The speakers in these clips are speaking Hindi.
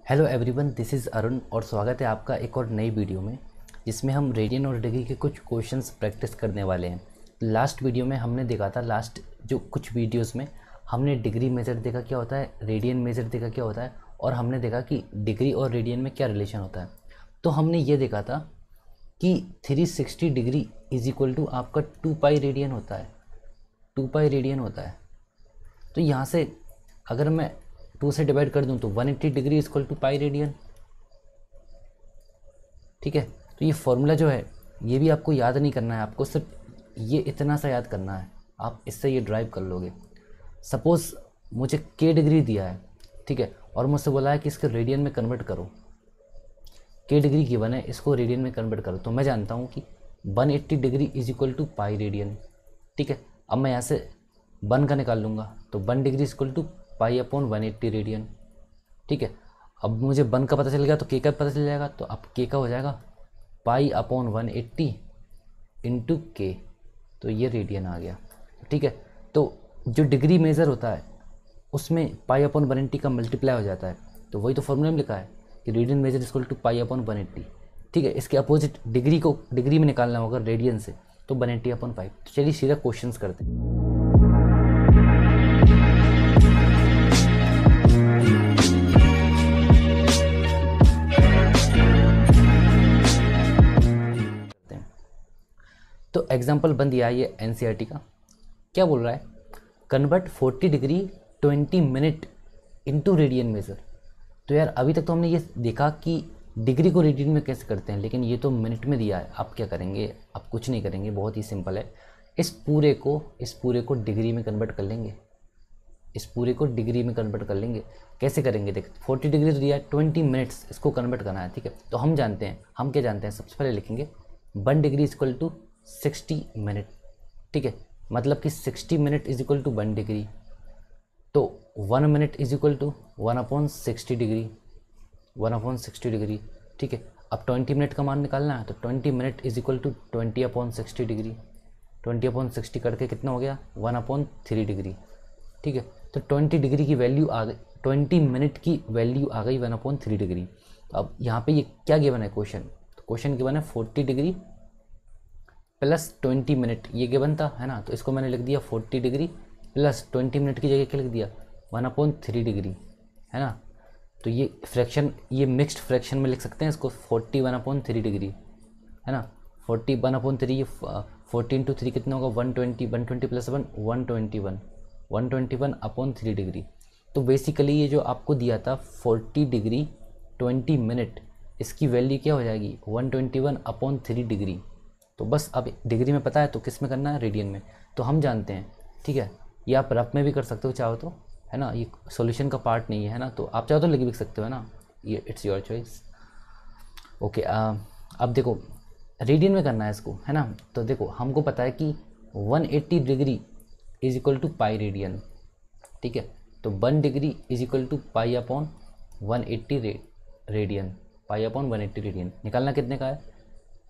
Hello everyone, this is Arun और स्वागत है आपका एक और नई वीडियो में जिसमें हम रेडियन और डिग्री के कुछ क्वेश्चंस प्रैक्टिस करने वाले हैं। लास्ट वीडियो में हमने देखा था, लास्ट जो कुछ वीडियोस में हमने डिग्री मेजर देखा क्या होता है, रेडियन मेजर देखा क्या होता है, और हमने देखा कि डिग्री और रेडियन में क्या रिलेशन होता है। तो हमने ये देखा था कि 360 डिग्री इज इक्वल टू आपका 2 पाई रेडियन होता है, 2 पाई रेडियन होता है। तो यहाँ से अगर मैं 2 से डिवाइड कर दूं तो 180 degree equal to pi radian. ठीक है, तो ये फॉर्मूला जो है ये भी आपको याद नहीं करना है, आपको सिर्फ ये इतना सा याद करना है, आप इससे ये ड्राइव कर लोगे। सपोज़ मुझे k डिग्री दिया है, ठीक है, और मुझसे बोला है कि इसके रेडियन में कन्वर्ट करो। k डिग्री गिवन है, इसको रेडियन में कन्वर्ट करो, तो मैं जानता हूँ कि 180 degree is equal to pi radian. ठीक है, अब मैं यहाँ से 1 का निकाल लूँगा, तो 1 degree equal to pi upon 180 radian. ठीक है, अब मुझे 1 का पता चल गया तो k का पता चल जाएगा, तो अब k का हो जाएगा पाई अपॉन 180 इंटू के, तो ये रेडियन आ गया। ठीक है, तो जो डिग्री मेज़र होता है उसमें पाई अपॉन 180 का मल्टीप्लाई हो जाता है, तो वही तो फॉर्मूला में लिखा है कि radian measure equal to pi upon 180। ठीक है, इसके अपोजिट डिग्री को डिग्री में निकालना होगा रेडियन से, तो 180 अपॉन 5। तो चलिए सीधा क्वेश्चन करते हैं। तो एग्जाम्पल बन दिया है ये एनसीईआरटी का। क्या बोल रहा है, convert 40 degree 20 minute into radian major. तो यार अभी तक तो हमने ये देखा कि डिग्री को रेडियन में कैसे करते हैं, लेकिन ये तो मिनट में दिया है। आप क्या करेंगे, आप कुछ नहीं करेंगे, बहुत ही सिंपल है। इस पूरे को डिग्री में कन्वर्ट कर लेंगे, इस पूरे को डिग्री में कन्वर्ट कर लेंगे। कैसे करेंगे, देख 40 डिग्री तो दिया है, 20 मिनट्स इसको कन्वर्ट करना है। ठीक है, तो हम जानते हैं, हम क्या जानते हैं, सबसे पहले लिखेंगे 1 डिग्री इक्वल टू 60 मिनट। ठीक है, मतलब कि 60 minute is equal to 1 degree, तो 1 minute is equal to 1 upon 60 degree, 1 upon 60 degree. ठीक है, अब 20 मिनट का मान निकालना है, तो 20 minute is equal to 20 upon 60 degree. 20 upon 60 करके कितना हो गया, 1 अपॉन 3 डिग्री। ठीक है, तो 20 डिग्री की वैल्यू आ गई, 20 मिनट की वैल्यू आ गई 1 अपॉन 3 डिग्री। तो अब यहाँ पे ये क्या गिवन है क्वेश्चन, तो क्वेश्चन गिवन है 40 डिग्री प्लस 20 मिनट, ये गिवन था है ना। तो इसको मैंने लिख दिया 40 डिग्री प्लस 20 मिनट की जगह क्या लिख दिया, 1 अपॉन 3 डिग्री, है ना। तो ये फ्रैक्शन, ये मिक्स्ड फ्रैक्शन में लिख सकते हैं इसको, 41 अपॉन 3 डिग्री, है ना। 41 अपॉन 3, ये 40 इंटू 3 कितना होगा, 120, 120 प्लस 1 121, 121 अपॉन 3 डिग्री। तो बेसिकली ये जो आपको दिया था 40 डिग्री 20 मिनट, इसकी वैल्यू क्या हो जाएगी, 121 अपॉन 3 डिग्री। तो बस अब डिग्री में पता है तो किस में करना है, रेडियन में। तो हम जानते हैं, ठीक है, ये आप रफ में भी कर सकते हो चाहो तो, है ना, ये सॉल्यूशन का पार्ट नहीं है ना, तो आप चाहो तो लिख भी सकते हो, है ना, ये इट्स योर चॉइस। ओके, अब देखो रेडियन में करना है इसको, है ना। तो देखो हमको पता है कि 180 degree is equal to pi radian. ठीक है, तो 1 degree is equal to pi upon 180 radian, pi upon 180 radian. निकालना कितने का है,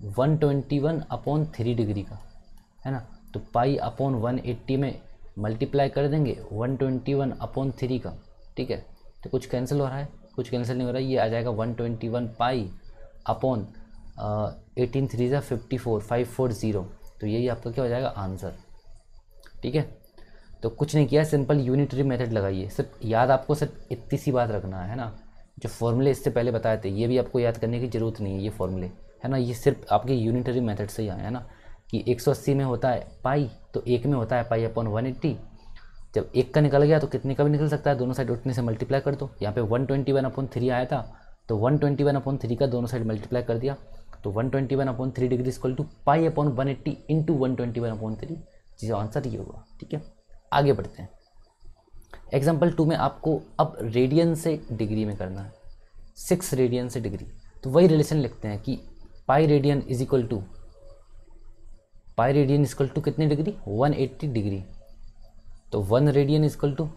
121 अपॉन 3 डिग्री का, है ना। तो पाई अपॉन 180 में मल्टीप्लाई कर देंगे 121 अपॉन 3 का। ठीक है, तो कुछ कैंसिल हो रहा है, कुछ कैंसिल नहीं हो रहा है, ये आ जाएगा 121 पाई अपॉन 18 3 ज़ा 54, 540। तो यही आपका क्या हो जाएगा आंसर। ठीक है, तो कुछ नहीं किया, सिंपल यूनिटरी मेथड लगाइए। सिर्फ याद आपको सिर्फ इतनी सी बात रखना है ना, जो फॉर्मूले इससे पहले बताए थे ये भी आपको याद करने की ज़रूरत नहीं है, ये फॉर्मूले, है ना, ये सिर्फ आपके यूनिटरी मेथड से ही आए, है ना, कि 180 में होता है पाई, तो 1 में होता है पाई अपॉन 180। जब 1 का निकल गया तो कितने का भी निकल सकता है, दोनों साइड उतने से मल्टीप्लाई कर दो। यहाँ पे 121 अपॉन 3 आया था, तो 121 अपॉन 3 का दोनों साइड मल्टीप्लाई कर दिया, तो 121 upon 3 degree equal to pi upon 180 into 121 upon 3, जिसका आंसर ये होगा। ठीक है, आगे बढ़ते हैं। एग्जाम्पल 2 में आपको अब रेडियन से डिग्री में करना है, 6 रेडियन से डिग्री। तो वही रिलेशन लिखते हैं कि pi radian is equal to, pi radian equal to कितनी डिग्री, 180 डिग्री। तो 1 radian equal to,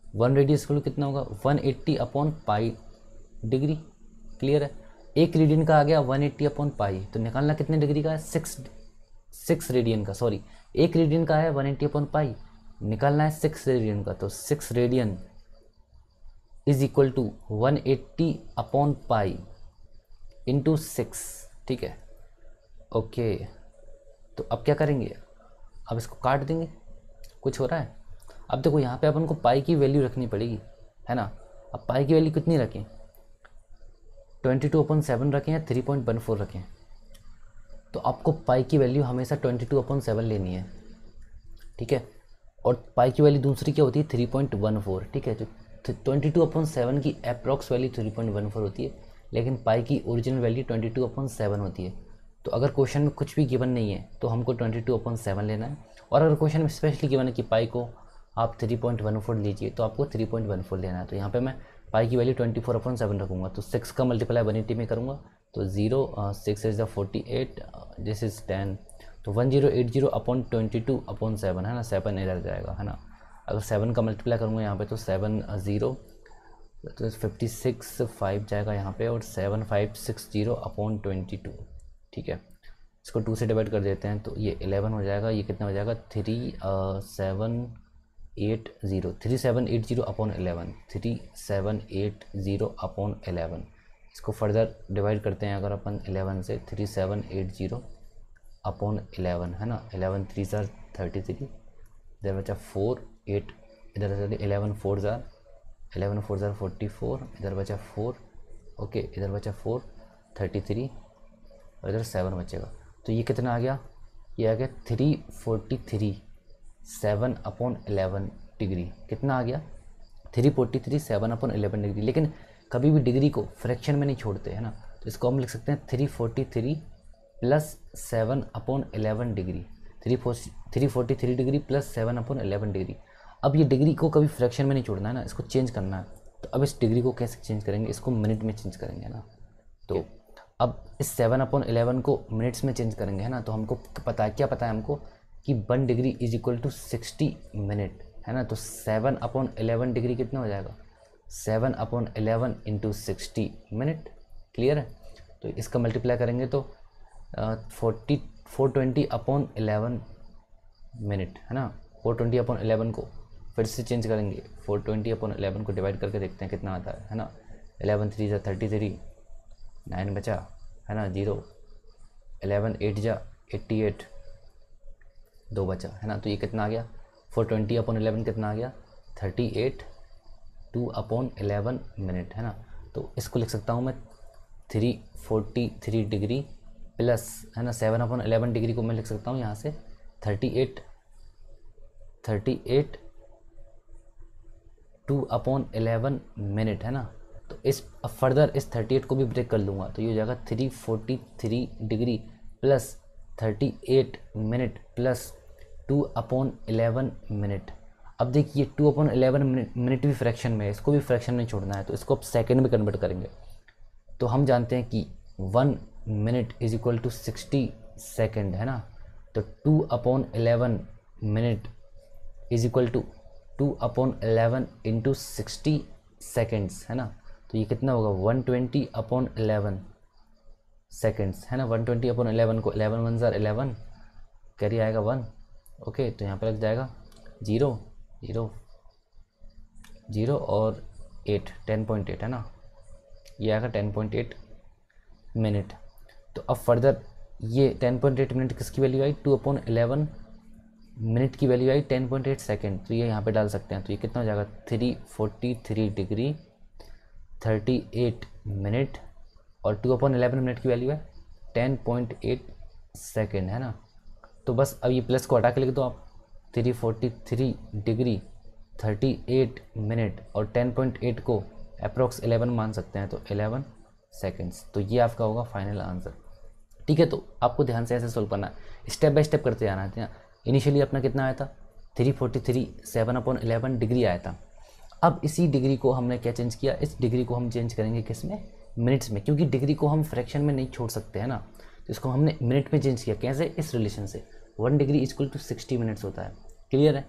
1 radian equal to कितना होगा, 180 अपॉन पाई डिग्री। क्लियर है, एक रेडियन का आ गया 180 अपॉन पाई, तो निकालना कितने डिग्री का है, 6 रेडियन का, सॉरी एक रेडियन का है 180 अपॉन पाई, निकालना है 6 रेडियन का। तो 6 radian is equal to 180 upon pi into 6, ठीक है। ओके, तो अब क्या करेंगे, अब इसको काट देंगे, कुछ हो रहा है। अब देखो यहाँ पे अपन को पाई की वैल्यू रखनी पड़ेगी, है ना। अब पाई की वैल्यू कितनी रखें, 22/7 रखें या 3.14 रखें। तो आपको पाई की वैल्यू हमेशा 22/7 लेनी है, ठीक है। और पाई की वैल्यू दूसरी क्या होती है, 3.14, ठीक है। तो 22/7 की अप्रॉक्स वैल्यू 3.14 होती है, लेकिन पाई की ओरिजिनल वैल्यू 22/7 होती है। तो अगर क्वेश्चन में कुछ भी गिवन नहीं है तो हमको 22/7 लेना है, और अगर क्वेश्चन में स्पेशली गिवन है कि पाई को आप 3.14 लीजिए तो आपको 3.14 लेना है। तो यहाँ पे मैं पाई की वैल्यू 24/7 रखूँगा, तो 6 का मल्टीप्लाई 180 में करूँगा, तो 0 6 इज़ द 48, दिस इज़ 10, तो 1080 अपॉन 22/7, है ना, 7 इधर जाएगा, है ना। अगर 7 का मल्टीप्लाई करूँगा यहाँ पे तो 7 0, तो 56 5 जाएगा यहाँ पे, और 7560 अपॉन 22, ठीक है। इसको 2 से डिवाइड कर देते हैं तो ये 11 हो जाएगा, ये कितना हो जाएगा 3780 अपॉन 11, 3780 अपॉन 11। इसको फर्दर डिवाइड करते हैं अगर अपन 11 से, 3780 अपॉन 11, है ना। 11 3 ज़ार 33, इधर बचा 4 8, इधर 11 4 ज़ार 44, इधर बचा 4, ओके, इधर बचा 4 33, और इधर 7 बचेगा। तो ये कितना आ गया, ये आ गया 343 7/11 डिग्री। कितना आ गया 343 7/11 डिग्री। लेकिन कभी भी डिग्री को फ्रैक्शन में नहीं छोड़ते, है ना। तो इसको हम लिख सकते हैं 343 plus 7/11 degree, 343 degree plus 7/11 degree. अब ये डिग्री को कभी फ्रैक्शन में नहीं छोड़ना है ना, इसको चेंज करना है। तो अब इस डिग्री को कैसे चेंज करेंगे, इसको मिनट में चेंज करेंगे, है ना। तो अब इस 7/11 को मिनट्स में चेंज करेंगे, है ना। तो हमको पता है, क्या पता है हमको, कि 1 degree is equal to 60 minute, है ना। तो 7/11 डिग्री कितना हो जाएगा, 7/11 इंटू 60 मिनट, क्लियर है। तो इसका मल्टीप्लाई करेंगे तो 420/11 मिनट, है ना। 420/11 को फिर से चेंज करेंगे, 420/11 को डिवाइड करके देखते हैं कितना आता है ना। 11 3 ज़ा 33, 9 बचा, है ना, 0, 11 8 ज़ा 88, 2 बचा, है ना। तो ये कितना आ गया, 420/11 कितना आ गया, 38 2/11 मिनट, है ना। तो इसको लिख सकता हूँ मैं 343 डिग्री प्लस, है ना, 7/11 डिग्री को मैं लिख सकता हूँ यहाँ से 38 2/11 मिनट, है ना। तो इस फर्दर इस 38 को भी ब्रेक कर लूँगा, तो ये हो जाएगा 343 degree plus 38 minute plus 2/11 minute. अब देखिए 2/11 मिनट भी फ्रैक्शन में है, इसको भी फ्रैक्शन में छोड़ना है, तो इसको अब सेकंड में कन्वर्ट करेंगे। तो हम जानते हैं कि 1 minute is equal to 60 second, है ना। तो 2/11 minute is equal to 2/11 into 60 seconds, है ना। तो ये कितना होगा 120/11 सेकेंड्स, है ना। 120/11 को 11 1 ज़ार 11, कैरी आएगा 1, ओके। तो यहाँ पर लग जाएगा 0 0 0 और 8 10.8, है ना। ये आएगा 10.8 मिनट। तो अब फर्दर ये 10.8 मिनट किसकी वैल्यू आई, 2/11 मिनट की वैल्यू आई 10.8 सेकेंड। तो ये यहाँ पे डाल सकते हैं, तो ये कितना हो जाएगा 343 डिग्री 38 मिनट, और 2/11 मिनट की वैल्यू है 10.8 सेकेंड, है ना। तो बस अब ये प्लस को हटा के लिख दो आप, 343 डिग्री 38 मिनट और 10.8 को अप्रोक्स 11 मान सकते हैं, तो 11 सेकेंड्स। तो ये आपका होगा फाइनल आंसर, ठीक है। तो आपको ध्यान से ऐसे सोल्व करना है, स्टेप बाय स्टेप करते जाना है। इनिशियली अपना कितना आया था 343 7/11 डिग्री आया था। अब इसी डिग्री को हमने क्या चेंज किया, इस डिग्री को हम चेंज करेंगे किस में, मिनट्स में, क्योंकि डिग्री को हम फ्रैक्शन में नहीं छोड़ सकते, है ना। तो इसको हमने मिनट में चेंज किया, कैसे, इस रिलेशन से 1 डिग्री इक्वल टू 60 मिनट्स होता है, क्लियर है।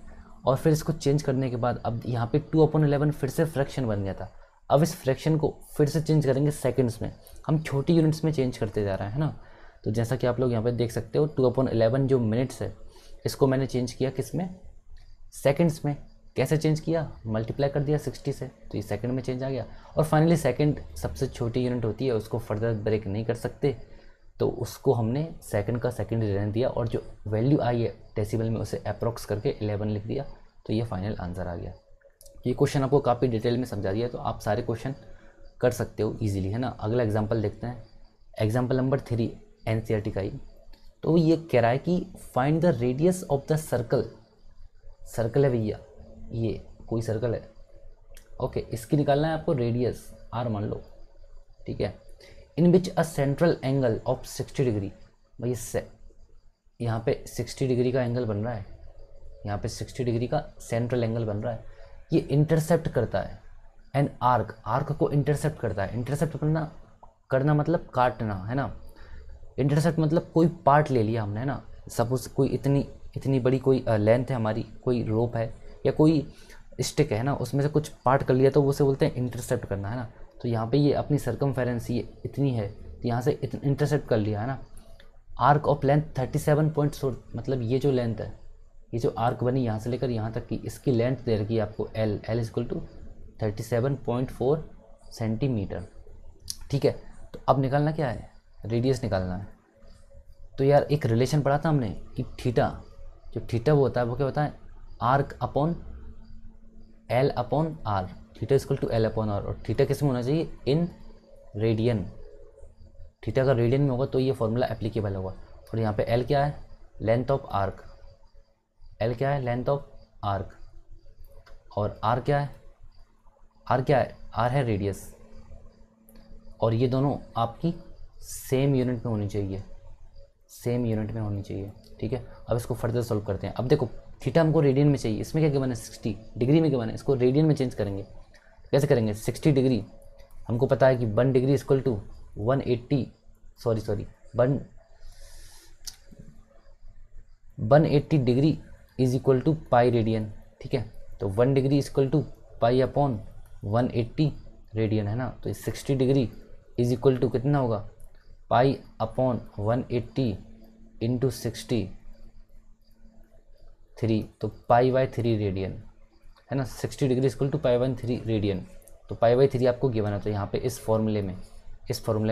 और फिर इसको चेंज करने के बाद अब यहाँ पे 2/11 फिर से फ्रैक्शन बन गया था। अब इस फ्रैक्शन को फिर से चेंज करेंगे सेकंड्स में, हम छोटी यूनिट्स में चेंज करते जा रहे हैं, है ना। तो जैसा कि आप लोग यहाँ पे देख सकते हो 2/11 जो मिनट्स है, इसको मैंने चेंज किया किस में, सेकंड्स में, कैसे चेंज किया, मल्टीप्लाई कर दिया 60 से, तो ये सेकंड में चेंज आ गया। और फाइनली सेकंड सबसे छोटी यूनिट होती है, उसको फर्दर ब्रेक नहीं कर सकते, तो उसको हमने सेकंड का सेकंड रहने दिया और जो वैल्यू आई है डेसिबल में उसे अप्रॉक्स करके 11 लिख दिया, तो ये फाइनल आंसर आ गया। ये क्वेश्चन आपको काफ़ी डिटेल में समझा दिया, तो आप सारे क्वेश्चन कर सकते हो ईजिली, है ना। अगला एग्जाम्पल देखते हैं, एग्जाम्पल नंबर 3 NCERT का ही। तो ये कह रहा है कि find the radius of the circle, circle है भैया, ये कोई सर्कल है, ओके, इसकी निकालना है आपको रेडियस r मान लो, ठीक है, in which a central angle of 60 degree, भाई यहाँ पे 60 डिग्री का एंगल बन रहा है, यहाँ पे 60 डिग्री का सेंट्रल एंगल बन रहा है, ये इंटरसेप्ट करता है एन आर्क, आर्क को इंटरसेप्ट करता है। इंटरसेप्ट करना मतलब काटना, है ना। इंटरसेप्ट मतलब कोई पार्ट ले लिया हमने, है ना। सपोज कोई इतनी बड़ी कोई लेंथ है हमारी, कोई रोप है या कोई स्टिक है ना, उसमें से कुछ पार्ट कर लिया, तो वो उसे बोलते हैं इंटरसेप्ट करना, है ना। तो यहाँ पे ये अपनी सर्कमफेरेंस ये इतनी है, तो यहाँ से इंटरसेप्ट कर लिया, है ना। आर्क ऑफ लेंथ 37.4, मतलब ये जो लेंथ है, ये जो आर्क बनी यहाँ से लेकर यहाँ तक की, इसकी लेंथ दे रखी है आपको L इक्वल टू 37.4 सेंटीमीटर, ठीक है। तो अब निकालना क्या है, रेडियस निकालना है। तो यार एक रिलेशन पढ़ा था हमने कि थीटा, जो थीटा वो होता है, वो क्या होता है, arc upon L upon R, theta equal to L upon R, और थीटा किस में होना चाहिए, इन रेडियन। थीटा अगर रेडियन में होगा तो ये फॉर्मूला एप्लीकेबल होगा। और यहाँ पे L क्या है, लेंथ ऑफ आर्क, L क्या है, लेंथ ऑफ आर्क, और R क्या है, R क्या है, R है रेडियस। और ये दोनों आपकी सेम यूनिट में होनी चाहिए, सेम यूनिट में होनी चाहिए, ठीक है। अब इसको फर्दर सॉल्व करते हैं। अब देखो थीटा हमको रेडियन में चाहिए, इसमें क्या गिवन है 60 डिग्री में गिवन है, इसको रेडियन में चेंज करेंगे। कैसे करेंगे, 60 डिग्री हमको पता है कि 1 degree equal to 180 degree is equal to pi radian, ठीक है। तो 1 degree equal to pi upon 180 radian, है ना। तो 60 डिग्री इज इक्वल टू कितना होगा, पाई अपॉन 180 इंटू 63, तो पाई बाई 3 रेडियन, है ना। 60 degree equal to pi by 3 radian, तो पाई बाई 3 आपको गिवन है। तो यहाँ पे इस फॉर्मूले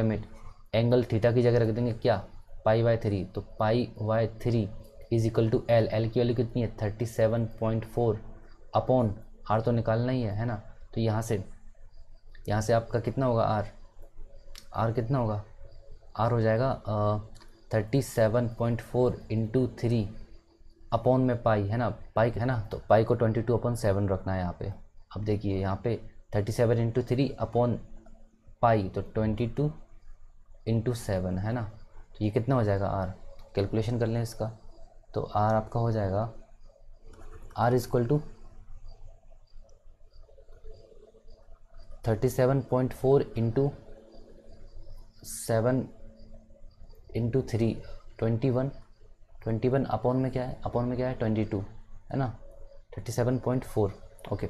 में एंगल थीटा की जगह रख देंगे क्या, पाई बाई 3, तो pi by 3 is equal to L की वैल्यू कितनी है 37.4 अपॉन R तो निकालना ही है ना। तो यहाँ से आपका कितना होगा, R कितना होगा, R हो जाएगा 37.4 इंटू 3 अपॉन में पाई, है ना, पाई है ना, तो पाई को 22/7 रखना है यहाँ पे। अब देखिए यहाँ पे 37 इंटू 3 अपॉन पाई, तो 22 इंटू 7, है ना। तो ये कितना हो जाएगा R, कैलकुलेशन कर लें इसका, तो R आपका हो जाएगा, R equal to 37.4 into 7 into 3 21 upon में क्या है, 22, है ना, 37.4, ओके।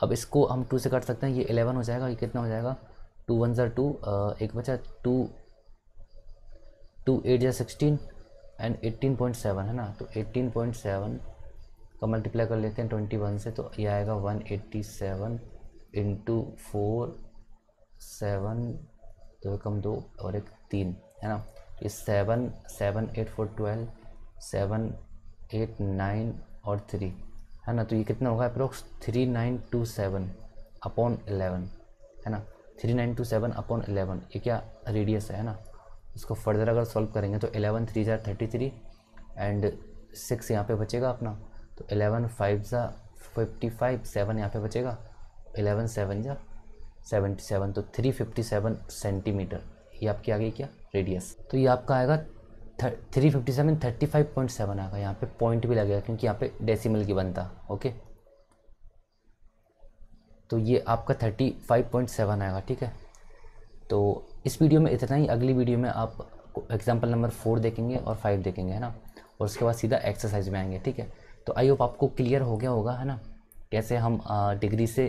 अब इसको हम 2 से काट सकते हैं, ये 11 हो जाएगा, ये कितना हो जाएगा, 2 1 ज़ा 2, एक बचा 2 8 ज़ा 16 एंड 18.7, है ना। तो 18.7 का मल्टीप्लाई कर लेते हैं 21 से, तो ये आएगा 187 इंटू 4 7 2 कम 2 और 1 3, है ना। ये 7 7 8 4 12 7 8 9 और 3, है ना। तो ये कितना होगा अप्रोक्स 3927 अपॉन 11, है ना, 3927 अपॉन 11, ये क्या रेडियस है ना। इसको फर्दर अगर सॉल्व करेंगे तो 11 3 ज़ा 33 एंड 6 यहाँ पे बचेगा अपना, तो 11 5 ज़ा 55, 7 यहाँ पे बचेगा, 11 7 ज़ा 77, तो 357 सेंटीमीटर ये आपकी आ गई क्या रेडियस। तो ये आपका आएगा 357 35.7 आएगा, यहाँ पे पॉइंट भी लगेगा क्योंकि यहाँ पे डेसिमल की बनता, ओके। तो ये आपका 35.7 आएगा, ठीक है। तो इस वीडियो में इतना ही, अगली वीडियो में आप एग्जाम्पल नंबर 4 देखेंगे और 5 देखेंगे, है ना, और उसके बाद सीधा एक्सरसाइज में आएंगे, ठीक है। तो आई होप आपको क्लियर हो गया होगा, है ना, कैसे हम डिग्री से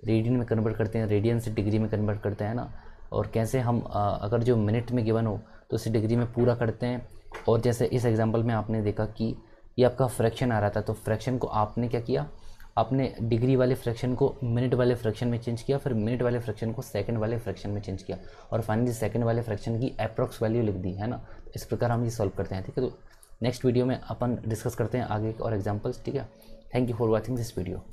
रेडियन में कन्वर्ट करते हैं, रेडियन से डिग्री में कन्वर्ट करते हैं ना, और कैसे हम अगर जो मिनट में गिवन हो तो उसे डिग्री में पूरा करते हैं। और जैसे इस एग्जांपल में आपने देखा कि ये आपका फ्रैक्शन आ रहा था, तो फ्रैक्शन को आपने क्या किया, आपने डिग्री वाले फ्रैक्शन को मिनट वाले फ्रैक्शन में चेंज किया, फिर मिनट वाले फ्रैक्शन को सेकंड वाले फ्रैक्शन में चेंज किया, और फाइनली सेकंड वाले फ्रैक्शन की अप्रॉक्स वैल्यू लिख दी, है ना। इस प्रकार हम ये सॉल्व करते हैं, ठीक है। तो नेक्स्ट वीडियो में अपन डिस्कस करते हैं आगे और एग्जाम्पल्स, ठीक है। Thank you for watching this video.